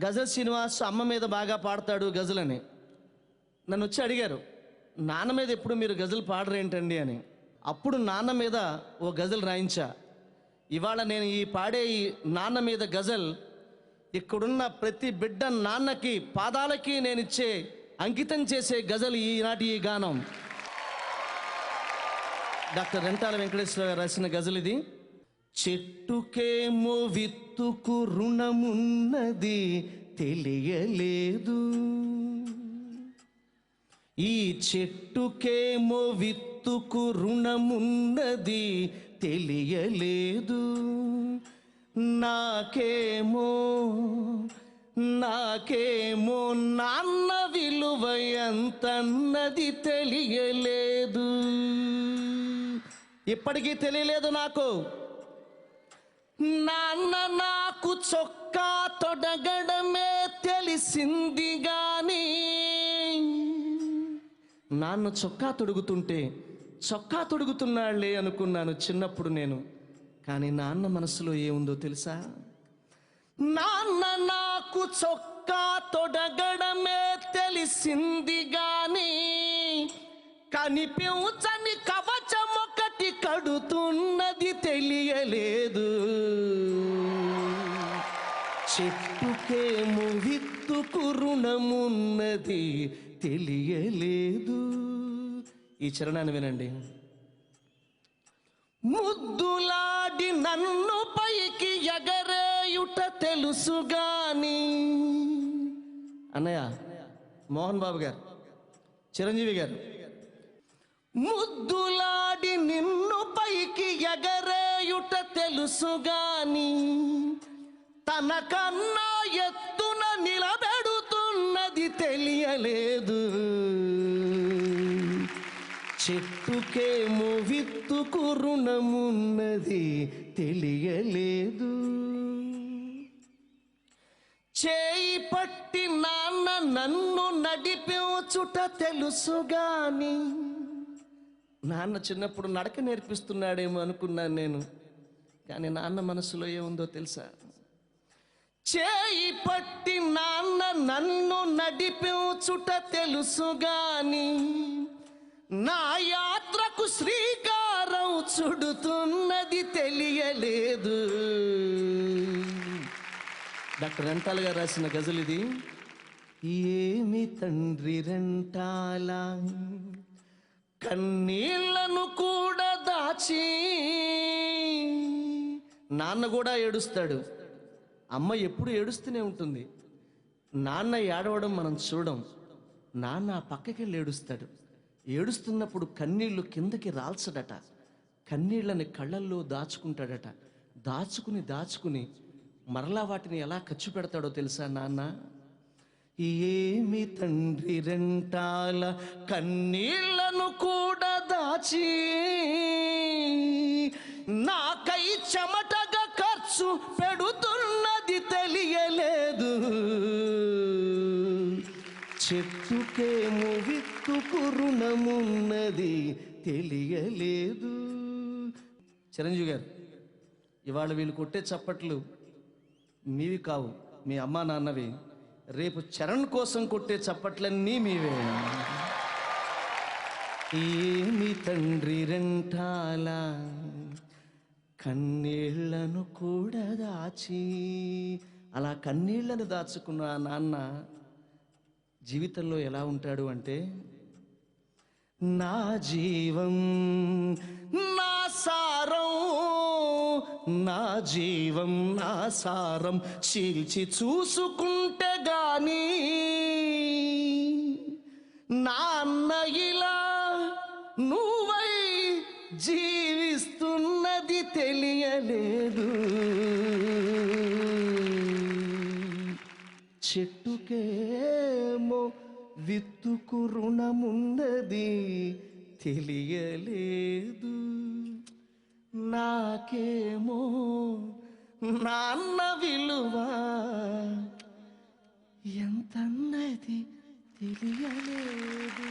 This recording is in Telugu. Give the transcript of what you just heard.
గజల్ శ్రీనివాస్ అమ్మ మీద బాగా పాడతాడు గజలని. నన్ను వచ్చి అడిగారు, నాన్న మీద ఎప్పుడు మీరు గజల్ పాడరేంటండి అని. అప్పుడు నాన్న మీద ఓ గజల్ రాయించా. ఇవాళ నేను ఈ పాడే ఈ నాన్న మీద గజల్ ఇక్కడున్న ప్రతి బిడ్డ నాన్నకి పాదాలకి నేను ఇచ్చే అంకితం చేసే గజల్ ఈనాటి ఈ గానం. డాక్టర్ రెంటాల వెంకటేశ్వర గారు రాసిన గజల్ ఇది. చెట్టుకేమో విత్తుకు రుణమున్నది తెలియలేదు, ఈ చెట్టుకేమో విత్తుకు రుణమున్నది తెలియలేదు, నాకేమో నాన్న విలువ ఎంతన్నది తెలియలేదు. ఇప్పటికీ తెలియలేదు నాకు. నాన్న నాకు చొక్కా తొడగడమే తెలిసింది గాని, నాన్న చొక్కా తొడుగుతుంటే చొక్కా తొడుగుతున్నాళ్లే అనుకున్నాను చిన్నప్పుడు నేను. కానీ నాన్న మనసులో ఏముందో తెలుసా? నాన్న నాకు చొక్కా తొడగడమే తెలిసింది గాని, కనిపించని కవచం ఒకటి కడుతున్నది తెలియలేదు. చెట్టుకేమో విత్తుకు రుణమున్నది తెలియలేదు. ఈ చరణాన్ని వినండి. ముద్దులాడి నన్ను పైకి ఎగరేయుట తెలుసుగాని, అన్నయ్య మోహన్ బాబు గారు, చిరంజీవి గారు, ముద్దులాడి నిన్ను పైకి ఎగరేయుట తెలుసుగాని, తనకన్నా ఎత్తున నిలబెడుతున్నది తెలియలేదు. చెట్టుకేమో విత్తుకు రుణమున్నది తెలియలేదు. చేయి పట్టి నాన్న నన్ను నడిపించుట తెలుసుగాని, నాన్న చిన్నప్పుడు నడక నేర్పిస్తున్నాడేమో అనుకున్నాను నేను. కానీ నాన్న మనసులో ఏముందో తెలుసా? చేయి పట్టి నాన్న నన్ను నడిపించుట తెలుసుగాని, నా యాత్రకు శ్రీకారం చుడుతున్నది తెలియలేదు. డాక్టర్ రెంటాల గారు రాసిన గజల్ ఇది. ఏమి తండ్రి రెంటాల కన్నీళ్లను కూడా దాచి, నాన్న కూడా ఏడుస్తాడు, అమ్మ ఎప్పుడు ఏడుస్తూనే ఉంటుంది. నాన్న ఏడవడం మనం చూడం, నాన్న పక్కకి వెళ్ళి ఏడుస్తాడు. ఏడుస్తున్నప్పుడు కన్నీళ్లు కిందకి రాల్చడట, కన్నీళ్ళని కళ్ళల్లో దాచుకుంటాడట. దాచుకుని మరలా వాటిని ఎలా ఖర్చు పెడతాడో తెలుసా నాన్న? ఏమి తండ్రి రెంటాల కన్నీళ్లను కూడా దాచి, నాకై చెమటగా ఖర్చు పెడుతున్నది తెలియలేదు. చెట్టుకేమో విత్తుకు రుణమున్నది తెలియలేదు. చిరంజీవి గారు, ఇవాళ వీళ్ళు కొట్టే చప్పట్లు మీవి కావు, మీ అమ్మా నాన్నవి. రేపు చరణ్ కోసం కొట్టే చప్పట్లన్నీ మీవే. ఏమి తండ్రి రెంటాల కన్నీళ్లను కూడా దాచి, అలా కన్నీళ్లను దాచుకున్న ఆ నాన్న జీవితంలో ఎలా ఉంటాడు అంటే, నా జీవం నా సారం, నా జీవం నా సారం చీల్చి చూసుకుంటే గాని, నాన్న ఇలా నువ్వై జీవిస్తున్నది తెలియలేదు. చెట్టుకేమో విత్తుకు రుణమున్నది తెలియలేదు, నాకేమో నాన్న విలువ ఎంతన్నది తెలియలేదు.